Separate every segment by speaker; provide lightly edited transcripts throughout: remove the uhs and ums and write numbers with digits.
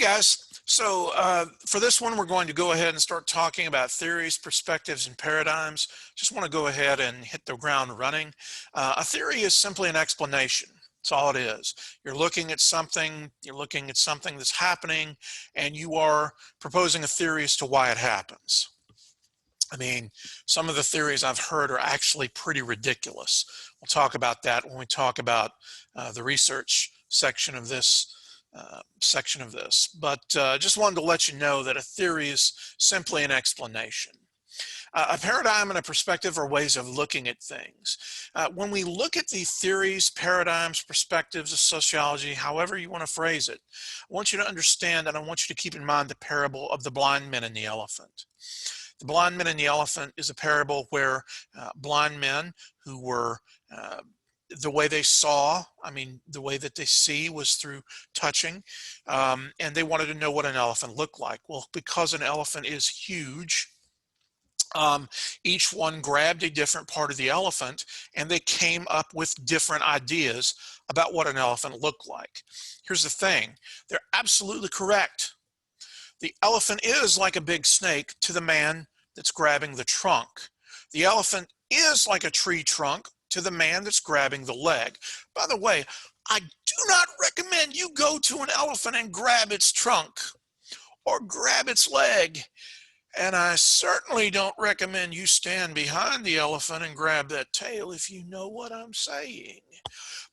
Speaker 1: guys, so for this one we're going to go ahead and start talking about theories, perspectives, and paradigms. Just want to go ahead and hit the ground running. A theory is simply an explanation. That's all it is. You're looking at something that's happening, and you are proposing a theory as to why it happens. I mean, some of the theories I've heard are actually pretty ridiculous. We'll talk about that when we talk about the research section of this but just wanted to let you know that a theory is simply an explanation. A paradigm and a perspective are ways of looking at things. When we look at the theories, paradigms, perspectives of sociology, however you want to phrase it, I want you to understand, and I want you to keep in mind the parable of the blind men and the elephant. The blind men and the elephant is a parable where blind men who were the way they saw, the way that they see was through touching, and they wanted to know what an elephant looked like. Well, because an elephant is huge, each one grabbed a different part of the elephant, and they came up with different ideas about what an elephant looked like. Here's the thing, they're absolutely correct. The elephant is like a big snake to the man that's grabbing the trunk. The elephant is like a tree trunk to the man that's grabbing the leg. By the way, I do not recommend you go to an elephant and grab its trunk or grab its leg. And I certainly don't recommend you stand behind the elephant and grab that tail, if you know what I'm saying.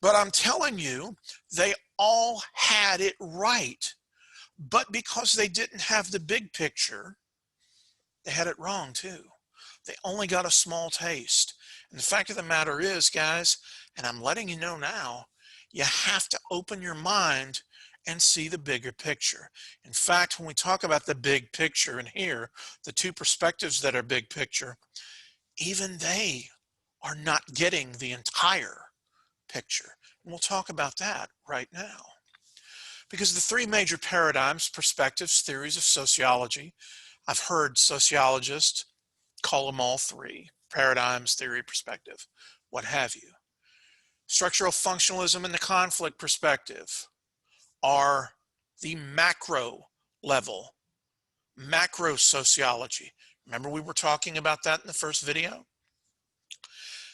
Speaker 1: But I'm telling you, they all had it right. But because they didn't have the big picture, they had it wrong too. They only got a small taste. And the fact of the matter is, guys, and I'm letting you know now, you have to open your mind and see the bigger picture. In fact, when we talk about the big picture and here, the two perspectives that are big picture, even they are not getting the entire picture. And we'll talk about that right now. Because the three major paradigms, perspectives, theories of sociology, I've heard sociologists call them all three: paradigms, theory, perspective, what have you. Structural functionalism and the conflict perspective are the macro level, macro sociology. Remember we were talking about that in the first video?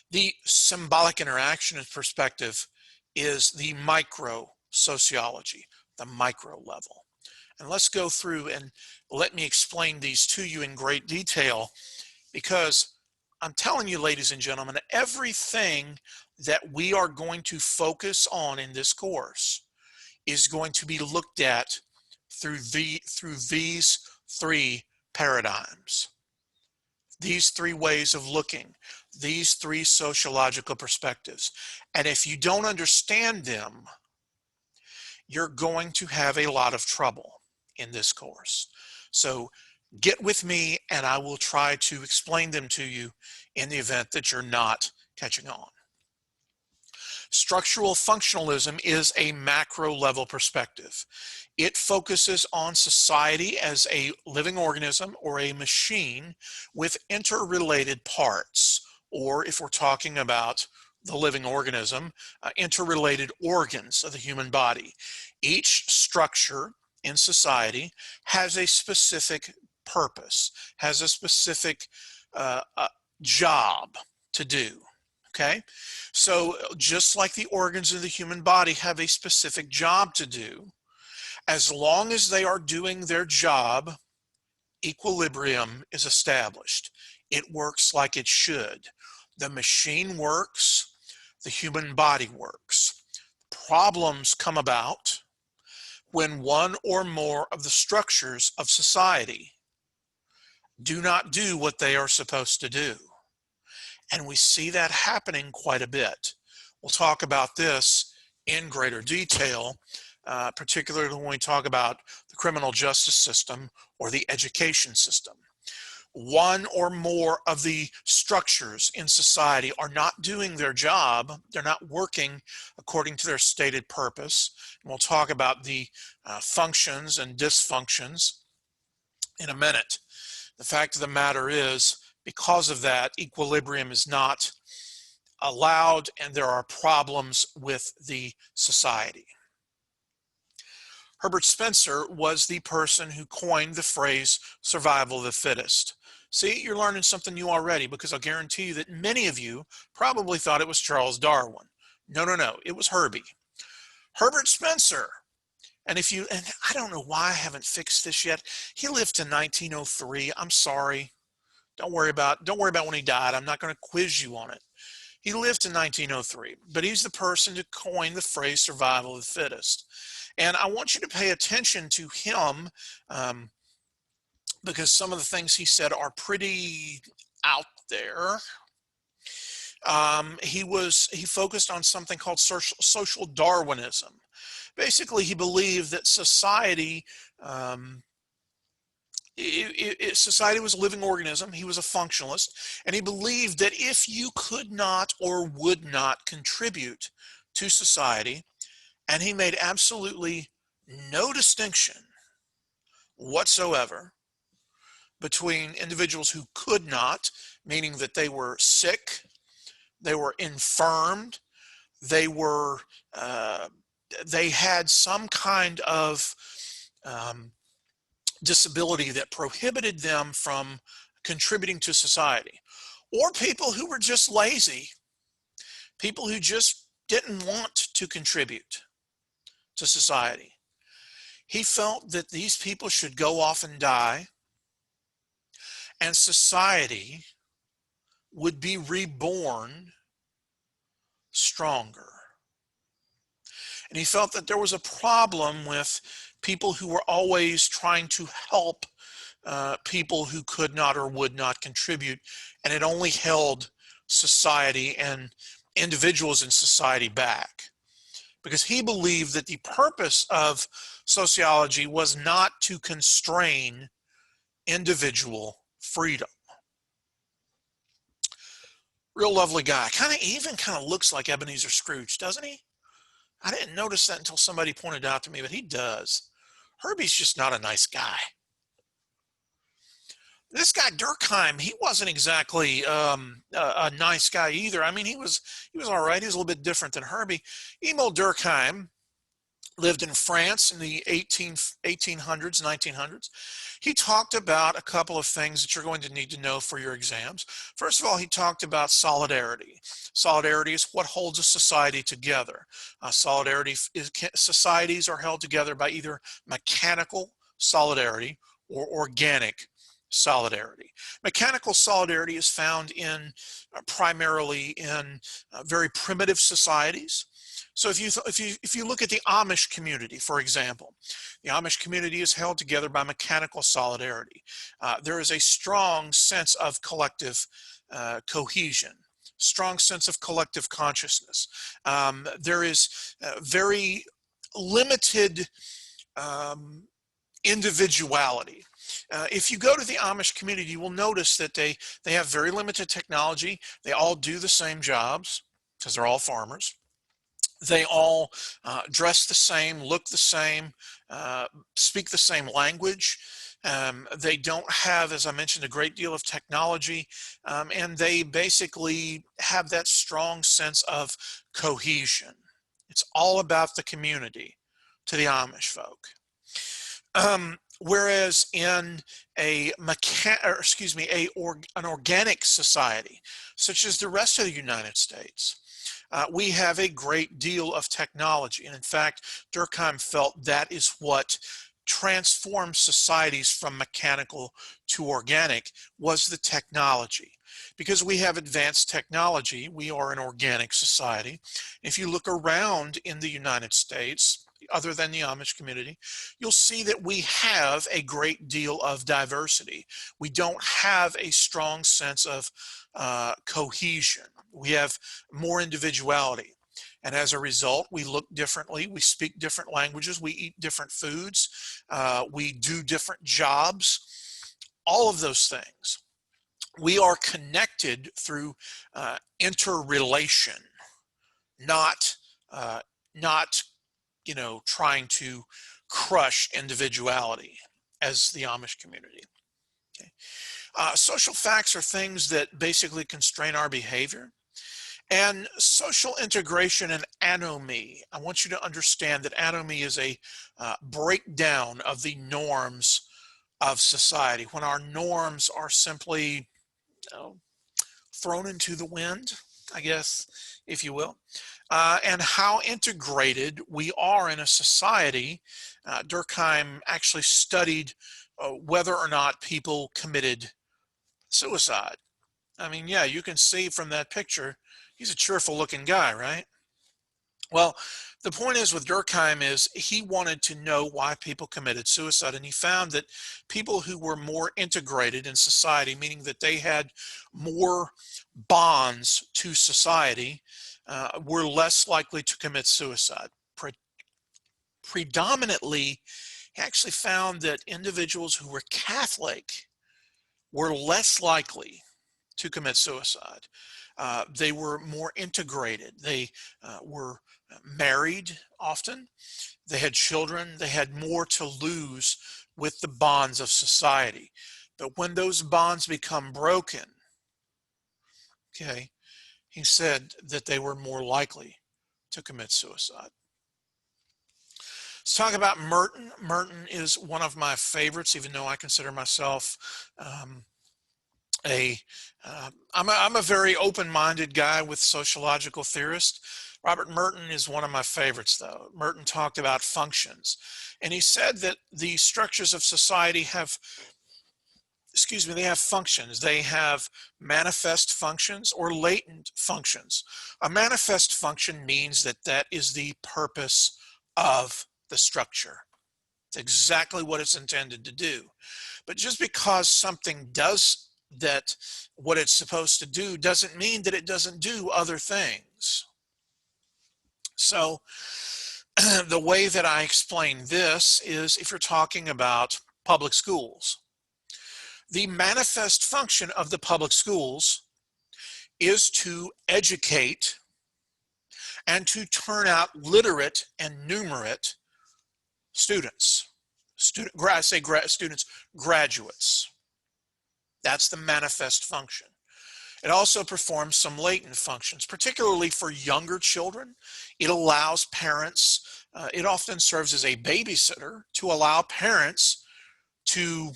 Speaker 1: The symbolic interactionist perspective is the micro sociology, the micro level. And let's go through and let me explain these to you in great detail, because I'm telling you, ladies and gentlemen, everything that we are going to focus on in this course is going to be looked at through these three paradigms, these three ways of looking, these three sociological perspectives. And if you don't understand them, you're going to have a lot of trouble in this course. So get with me and I will try to explain them to you in the event that you're not catching on. Structural functionalism is a macro level perspective. It focuses on society as a living organism or a machine with interrelated parts, or if we're talking about the living organism, interrelated organs of the human body. Each structure in society has a specific purpose, has a specific job to do. Okay, so just like the organs of the human body have a specific job to do, as long as they are doing their job, equilibrium is established. It works like it should. The machine works, the human body works. Problems come about when one or more of the structures of society do not do what they are supposed to do. And we see that happening quite a bit. We'll talk about this in greater detail, particularly when we talk about the criminal justice system or the education system. One or more of the structures in society are not doing their job. They're not working according to their stated purpose. And we'll talk about the functions and dysfunctions in a minute. The fact of the matter is, because of that, equilibrium is not allowed and there are problems with the society. Herbert Spencer was the person who coined the phrase survival of the fittest. See, you're learning something new already, because I'll guarantee you that many of you probably thought it was Charles Darwin. No, no, no, it was Herbie. Herbert Spencer. And I don't know why I haven't fixed this yet. He lived to 1903. I'm sorry. Don't worry about when he died. I'm not going to quiz you on it. He lived to 1903, but he's the person to coin the phrase survival of the fittest. And I want you to pay attention to him, because some of the things he said are pretty out there. He focused on something called social Darwinism. Basically, he believed that society, society was a living organism. He was a functionalist, and he believed that if you could not or would not contribute to society, and he made absolutely no distinction whatsoever between individuals who could not, meaning that they were sick, they were infirmed, they had some kind of disability that prohibited them from contributing to society, or people who were just lazy, people who just didn't want to contribute to society. He felt that these people should go off and die, and society would be reborn stronger. And he felt that there was a problem with people who were always trying to help people who could not or would not contribute, and it only held society and individuals in society back. Because he believed that the purpose of sociology was not to constrain individual freedom. Real lovely guy. Even kind of looks like Ebenezer Scrooge, doesn't he? I didn't notice that until somebody pointed out to me, but he does. Herbie's just not a nice guy. This guy Durkheim, he wasn't exactly a nice guy either. I mean, he was all right. He was a little bit different than Herbie. EMILE Durkheim lived in France in the 1800s, 1900s. He talked about a couple of things that you're going to need to know for your exams. First of all, he talked about solidarity. Solidarity is what holds a society together. Societies are held together by either mechanical solidarity or organic solidarity. Mechanical solidarity is found in primarily in very primitive societies. So if you look at the Amish community, for example, the Amish community is held together by mechanical solidarity. There is a strong sense of collective cohesion, strong sense of collective consciousness. There is very limited individuality. If you go to the Amish community, you will notice that they have very limited technology. They all do the same jobs because they're all farmers. They all dress the same, look the same, speak the same language. They don't have, as I mentioned, a great deal of technology, and they basically have that strong sense of cohesion. It's all about the community to the Amish folk. Whereas in an organic society, such as the rest of the United States, we have a great deal of technology. And in fact, Durkheim felt that is what transformed societies from mechanical to organic, was the technology. Because we have advanced technology, we are an organic society. If you look around in the United States, other than the Amish community, you'll see that we have a great deal of diversity. We don't have a strong sense of cohesion. We have more individuality. And as a result, we look differently, we speak different languages, we eat different foods, we do different jobs, all of those things. We are connected through interrelation, not trying to crush individuality as the Amish community. Okay. Social facts are things that basically constrain our behavior. And social integration and anomie. I want you to understand that anomie is a breakdown of the norms of society. When our norms are simply thrown into the wind, I guess, if you will, and how integrated we are in a society. Durkheim actually studied whether or not people committed suicide. I mean, yeah, you can see from that picture, he's a cheerful looking guy, right? Well, the point is with Durkheim is he wanted to know why people committed suicide, and he found that people who were more integrated in society, meaning that they had more bonds to society, were less likely to commit suicide. Predominantly, he actually found that individuals who were Catholic were less likely to commit suicide. They were more integrated. They were married often. They had children. They had more to lose with the bonds of society. But when those bonds become broken, okay, he said that they were more likely to commit suicide. Let's talk about Merton. Merton is one of my favorites, even though I consider myself I'm a very open-minded guy with sociological theorists. Robert Merton is one of my favorites, though. Merton talked about functions, and he said that the structures of society have, they have functions. They have manifest functions or latent functions. A manifest function means that that is the purpose of the structure. It's exactly what it's intended to do. But just because something does that what it's supposed to do doesn't mean that it doesn't do other things. So the way that I explain this is if you're talking about public schools, the manifest function of the public schools is to educate and to turn out literate and numerate students. Students, graduates. That's the manifest function. It also performs some latent functions, particularly for younger children. It allows parents, it often serves as a babysitter to allow parents to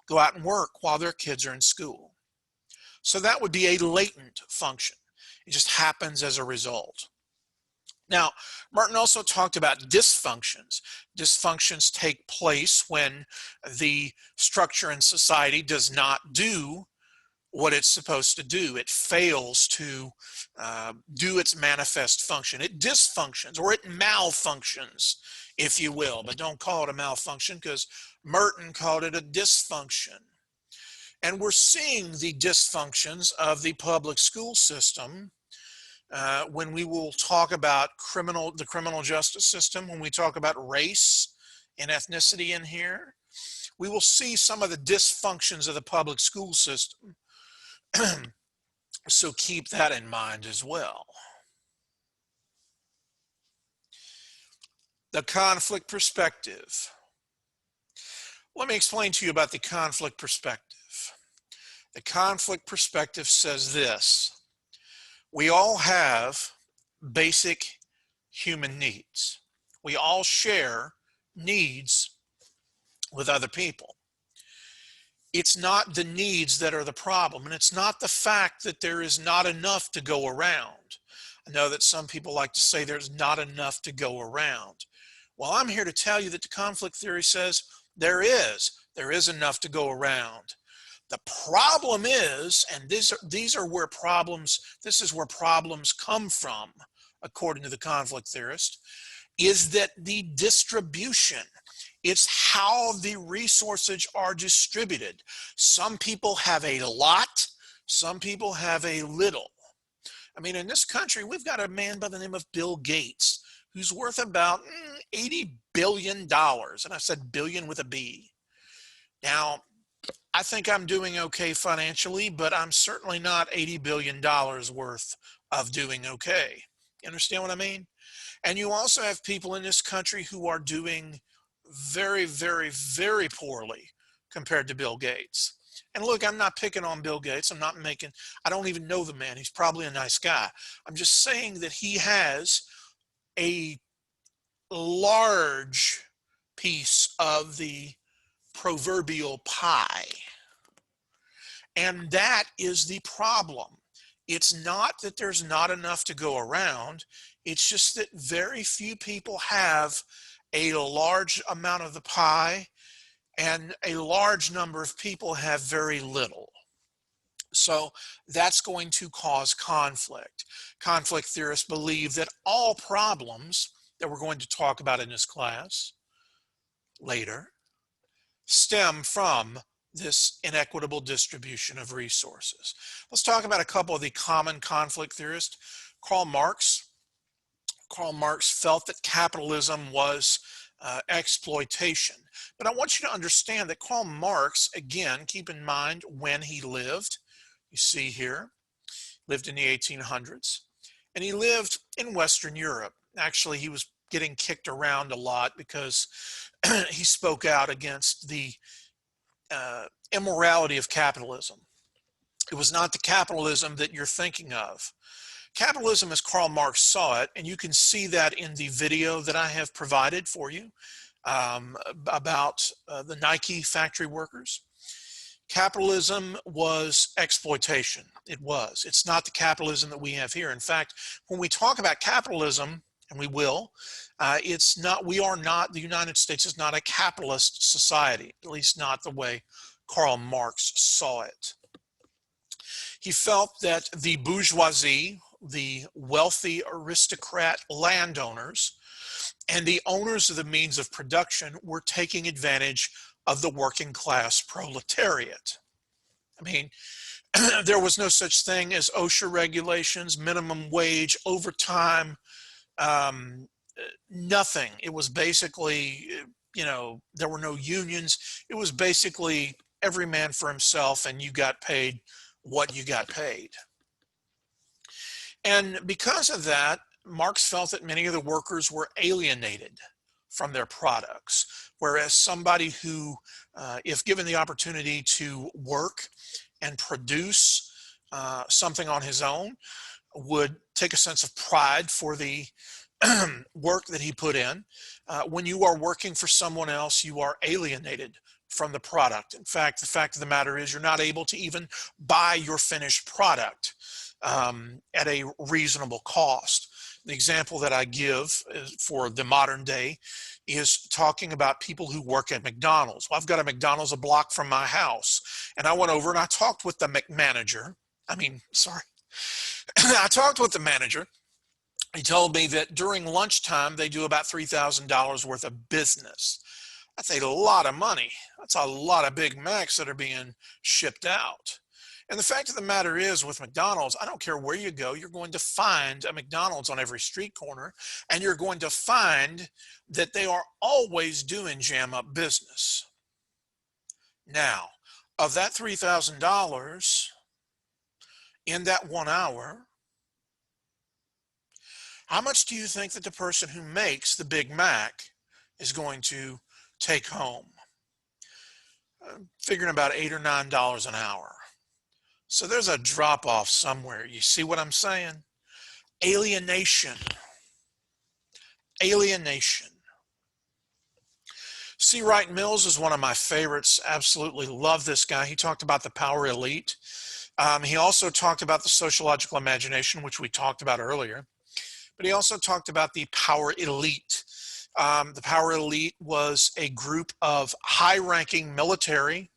Speaker 1: go out and work while their kids are in school. So that would be a latent function. It just happens as a result. Now, Merton also talked about dysfunctions. Dysfunctions take place when the structure in society does not do what it's supposed to do. It fails to do its manifest function. It dysfunctions or it malfunctions, if you will, but don't call it a malfunction because Merton called it a dysfunction. And we're seeing the dysfunctions of the public school system when we will talk about the criminal justice system, when we talk about race and ethnicity in here, we will see some of the dysfunctions of the public school system. So keep that in mind as well. The conflict perspective. Let me explain to you about the conflict perspective. The conflict perspective says this: we all have basic human needs. We all share needs with other people. It's not the needs that are the problem, and it's not the fact that there is not enough to go around. I know that some people like to say there's not enough to go around. Well, I'm here to tell you that the conflict theory says there is enough to go around. The problem is, and these are where problems, this is where problems come from, according to the conflict theorist, is that the distribution, it's how the resources are distributed. Some people have a lot, some people have a little. I mean, in this country, we've got a man by the name of Bill Gates, who's worth about $80 billion. And I said billion with a B. Now, I think I'm doing okay financially, but I'm certainly not $80 billion worth of doing okay. You understand what I mean? And you also have people in this country who are doing very, very, very poorly compared to Bill Gates. And look, I'm not picking on Bill Gates. I don't even know the man. He's probably a nice guy. I'm just saying that he has a large piece of the proverbial pie. And that is the problem. It's not that there's not enough to go around. It's just that very few people have a large amount of the pie, and a large number of people have very little. So that's going to cause conflict. Conflict theorists believe that all problems that we're going to talk about in this class later stem from this inequitable distribution of resources. Let's talk about a couple of the common conflict theorists. Karl Marx. Karl Marx felt that capitalism was exploitation. But I want you to understand that Karl Marx, again, keep in mind when he lived. You see here, lived in the 1800s, and he lived in Western Europe. Actually, he was getting kicked around a lot because he spoke out against the immorality of capitalism. It was not the capitalism that you're thinking of. Capitalism as Karl Marx saw it, and you can see that in the video that I have provided for you about the Nike factory workers. Capitalism was exploitation. It was. It's not the capitalism that we have here. In fact, when we talk about capitalism, and we will, the United States is not a capitalist society, at least not the way Karl Marx saw it. He felt that the bourgeoisie, the wealthy aristocrat landowners, and the owners of the means of production were taking advantage of the working class proletariat. I mean, there was no such thing as OSHA regulations, minimum wage, overtime, nothing. It was basically, there were no unions. It was basically every man for himself, and you got paid what you got paid. And because of that, Marx felt that many of the workers were alienated from their products, whereas somebody who, if given the opportunity to work and produce something on his own, would take a sense of pride for the work that he put in. When you are working for someone else, you are alienated from the product. In fact, the fact of the matter is you're not able to even buy your finished product at a reasonable cost. The example that I give for the modern day is talking about people who work at McDonald's. Well, I've got a McDonald's a block from my house, and I went over and I talked with the manager. I talked with the manager. He told me that during lunchtime, they do about $3,000 worth of business. That's a lot of money. That's a lot of Big Macs that are being shipped out. And the fact of the matter is, with McDonald's, I don't care where you go, you're going to find a McDonald's on every street corner, and you're going to find that they are always doing jam up business. Now, of that $3,000 in that 1 hour, how much do you think that the person who makes the Big Mac is going to take home? Figuring about $8 or $9 an hour. So there's a drop off somewhere. You see what I'm saying? Alienation. Alienation. C.WRIGHT Mills is one of my favorites. Absolutely love this guy. He talked about the power elite. He also talked about the sociological imagination, which we talked about earlier. But he also talked about the power elite. The power elite was a group of high-ranking military,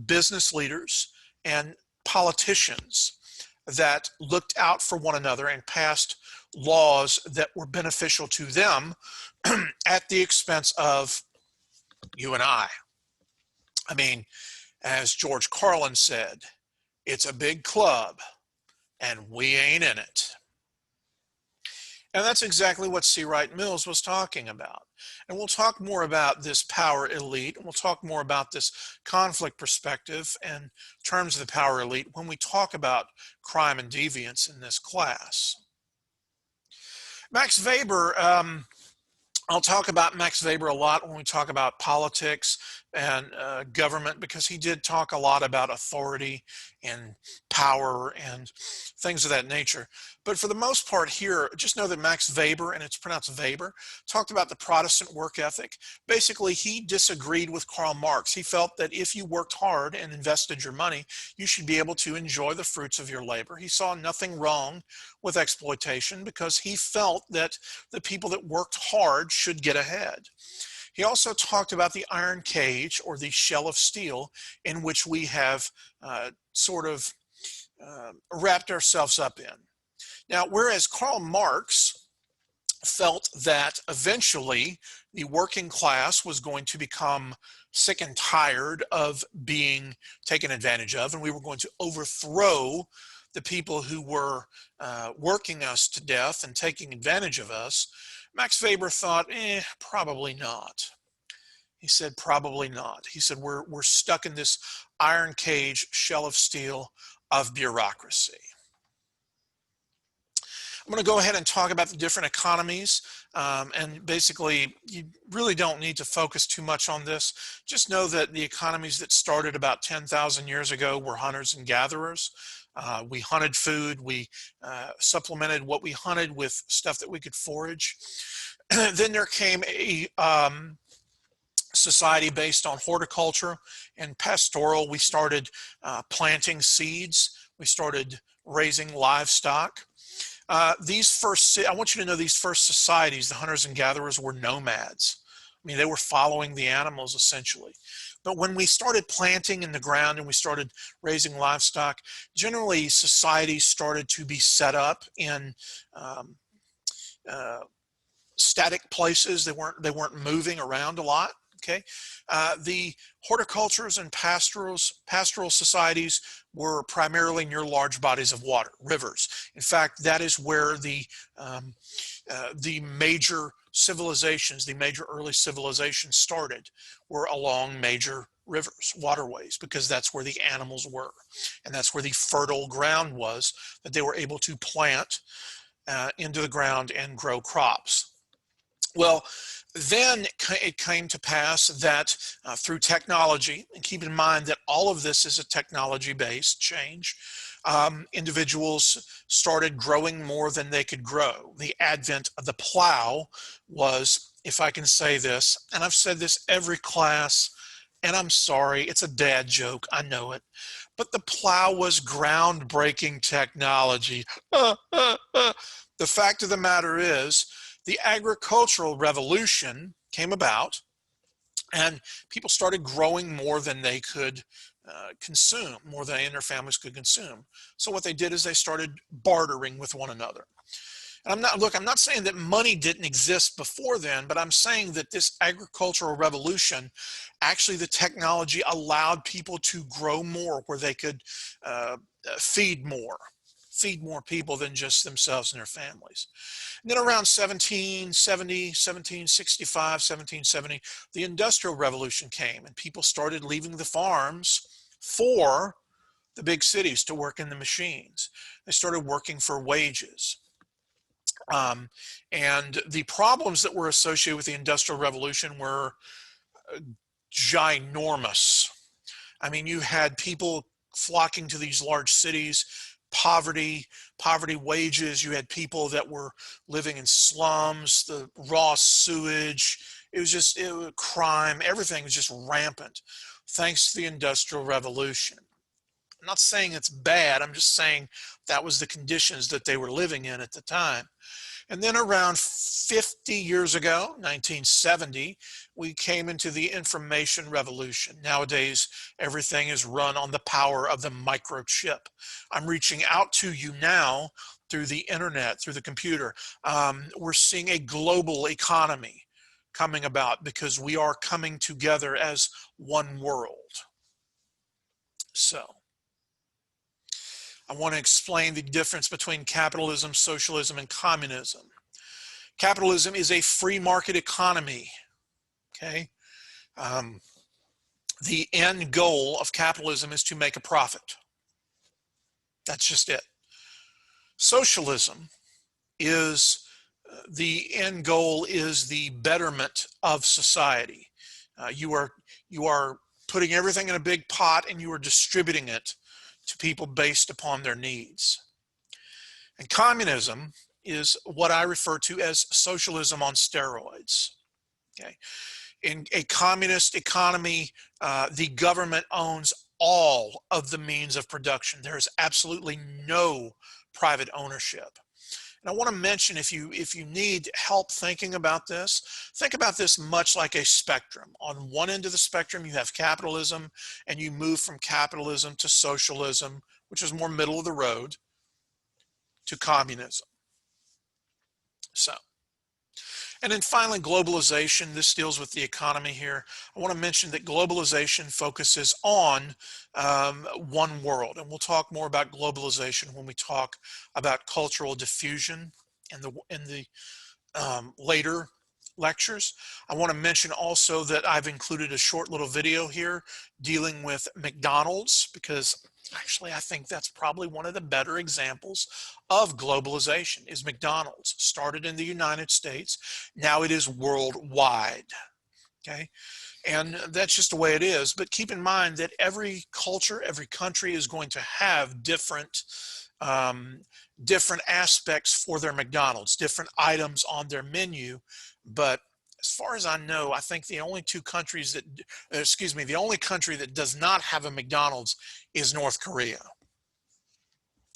Speaker 1: business leaders, and politicians that looked out for one another and passed laws that were beneficial to them at the expense of you and I. I mean, as George Carlin said, it's a big club and we ain't in it. And that's exactly what C.WRIGHT Mills was talking about. And we'll talk more about this power elite, and we'll talk more about this conflict perspective in terms of the power elite when we talk about crime and deviance in this class. Max Weber I'll talk about Max Weber a lot when we talk about politics and government, because he did talk a lot about authority and power and things of that nature. But for the most part here, just know that Max Weber, and it's pronounced Weber, talked about the Protestant work ethic. Basically, he disagreed with Karl Marx. He felt that if you worked hard and invested your money, you should be able to enjoy the fruits of your labor. He saw nothing wrong with exploitation because he felt that the people that worked hard should get ahead. He also talked about the iron cage, or the shell of steel, in which we have wrapped ourselves up in. Now, whereas Karl Marx felt that eventually the working class was going to become sick and tired of being taken advantage of, and we were going to overthrow the people who were working us to death and taking advantage of us, Max Weber thought, probably not. He said, probably not. He said, we're stuck in this iron cage, shell of steel of bureaucracy. I'm going to go ahead and talk about the different economies, and basically you really don't need to focus too much on this. Just know that the economies that started about 10,000 years ago were hunters and gatherers. We hunted food, we supplemented what we hunted with stuff that we could forage. Then there came a society based on horticulture and pastoral. We started planting seeds, we started raising livestock. I want you to know these first societies, the hunters and gatherers, were nomads. I mean, they were following the animals essentially. But when we started planting in the ground and we started raising livestock, generally societies started to be set up in static places. They weren't moving around a lot. Okay, the horticultures and pastoral societies were primarily near large bodies of water, rivers. In fact, that is where the major civilizations, the major early civilizations started, were along major rivers, waterways, because that's where the animals were, and that's where the fertile ground was that they were able to plant into the ground and grow crops. Well, then it came to pass that through technology, and keep in mind that all of this is a technology-based change, individuals started growing more than they could grow. The advent of the plow was, if I can say this, and I've said this every class, and I'm sorry, it's a dad joke, I know it, but the plow was groundbreaking technology. The fact of the matter is, the agricultural revolution came about, and people started growing more than they could consume, more than they and their families could consume. So what they did is they started bartering with one another. And I'm not saying that money didn't exist before then, but I'm saying that this agricultural revolution, actually the technology allowed people to grow more, where they could feed more people than just themselves and their families. And then around 1770, the Industrial Revolution came, and people started leaving the farms for the big cities to work in the machines. They started working for wages. And the problems that were associated with the Industrial Revolution were ginormous. I mean, you had people flocking to these large cities, poverty wages. You had people that were living in slums, the raw sewage. It was crime. Everything was just rampant, thanks to the Industrial Revolution. I'm not saying it's bad. I'm just saying that was the conditions that they were living in at the time. And then around 50 years ago, 1970, we came into the information revolution. Nowadays, everything is run on the power of the microchip. I'm reaching out to you now through the internet, through the computer. We're seeing a global economy coming about because we are coming together as one world. So I want to explain the difference between capitalism, socialism, and communism. Capitalism is a free market economy, okay? The end goal of capitalism is to make a profit. That's just it. Socialism is the end goal is the betterment of society. You are putting everything in a big pot and you are distributing it to people based upon their needs. And communism is what I refer to as socialism on steroids. Okay. In a communist economy, the government owns all of the means of production. There is absolutely no private ownership. And I want to mention, if you need help thinking about this, think about this much like a spectrum. On one end of the spectrum, you have capitalism, and you move from capitalism to socialism, which is more middle of the road, to communism. So, and then finally, globalization. This deals with the economy here. I want to mention that globalization focuses on one world, and we'll talk more about globalization when we talk about cultural diffusion in the later lectures. I want to mention also that I've included a short little video here dealing with McDonald's, because actually I think that's probably one of the better examples of globalization. Is McDonald's. Started in the United States, now it is worldwide. Okay, and that's just the way it is. But keep in mind that every culture, every country is going to have different aspects for their McDonald's, different items on their menu. But as far as I know, I think the only two countries that, the only country that does not have a McDonald's is North Korea.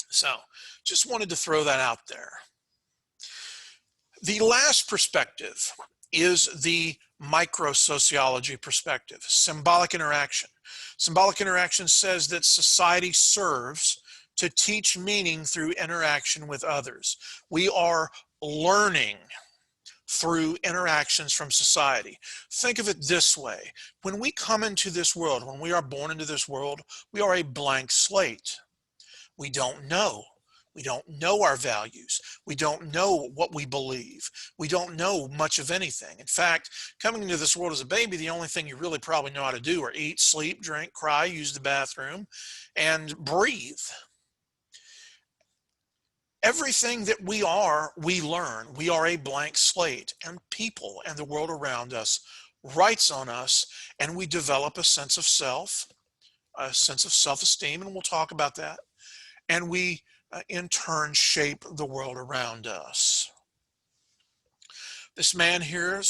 Speaker 1: So just wanted to throw that out there. The last perspective is the micro-sociology perspective, symbolic interaction. Symbolic interaction says that society serves to teach meaning through interaction with others. We are learning through interactions from society. Think of it this way. When we come into this world, when we are born into this world, we are a blank slate. We don't know. We don't know our values. We don't know what we believe. We don't know much of anything. In fact, coming into this world as a baby, the only thing you really probably know how to do are eat, sleep, drink, cry, use the bathroom, and breathe. Everything that we are, we learn. We are a blank slate, and people and the world around us writes on us, and we develop a sense of self, a sense of self-esteem, and we'll talk about that. And we, in turn, shape the world around us. This man here,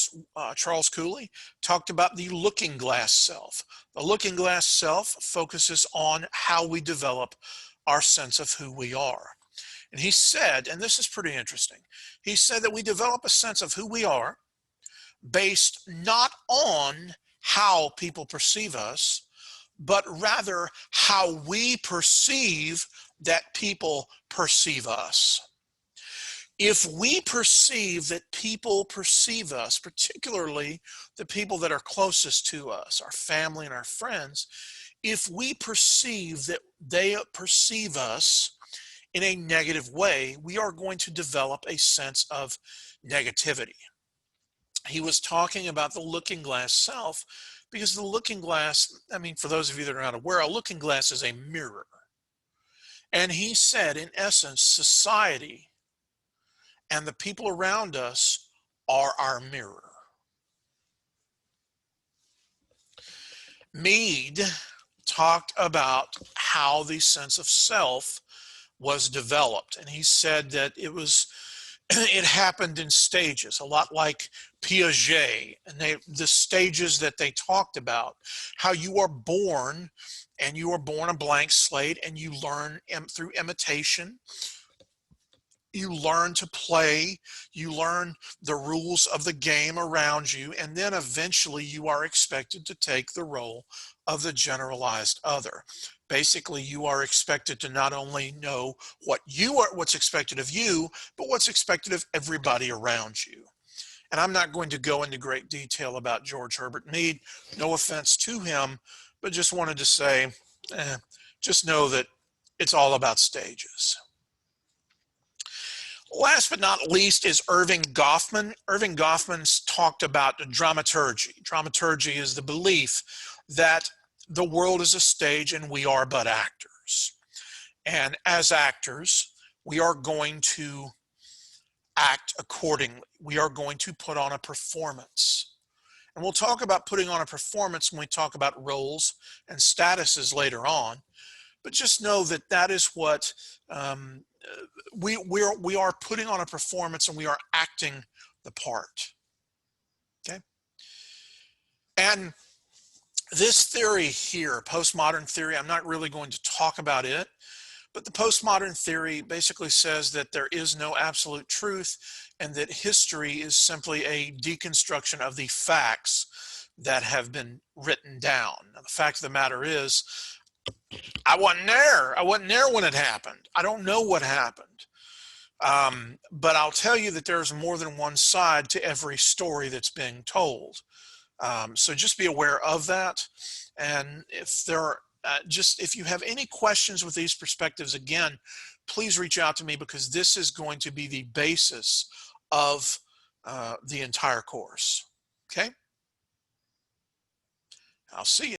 Speaker 1: Charles Cooley, talked about the looking glass self. The looking glass self focuses on how we develop our sense of who we are. And he said, and this is pretty interesting, he said that we develop a sense of who we are based not on how people perceive us, but rather how we perceive that people perceive us. If we perceive that people perceive us, particularly the people that are closest to us, our family and our friends, if we perceive that they perceive us in a negative way, we are going to develop a sense of negativity. He was talking about the looking glass self, because the looking glass, I mean, for those of you that are not aware, a looking glass is a mirror. And he said, in essence, society and the people around us are our mirror. Mead talked about how the sense of self was developed, and he said that it happened in stages, a lot like Piaget, and the stages that they talked about, how you are born, and you are born a blank slate, and you learn through imitation. You learn to play, you learn the rules of the game around you, and then eventually you are expected to take the role of the generalized other. Basically, you are expected to not only know what's expected of you, but what's expected of everybody around you. And I'm not going to go into great detail about George Herbert Mead, no offense to him, but just wanted to say, just know that it's all about stages. Last but not least is Erving Goffman. Erving Goffman's talked about dramaturgy. Dramaturgy is the belief that the world is a stage and we are but actors. And as actors, we are going to act accordingly. We are going to put on a performance. And we'll talk about putting on a performance when we talk about roles and statuses later on. But just know that that is what we are putting on a performance, and we are acting the part. Okay. And this theory here, postmodern theory, I'm not really going to talk about it, but the postmodern theory basically says that there is no absolute truth and that history is simply a deconstruction of the facts that have been written down. Now, the fact of the matter is, I wasn't there. I wasn't there when it happened. I don't know what happened. But I'll tell you that there's more than one side to every story that's being told. So just be aware of that. And if there are, if you have any questions with these perspectives, again, please reach out to me, because this is going to be the basis of the entire course. Okay? I'll see you.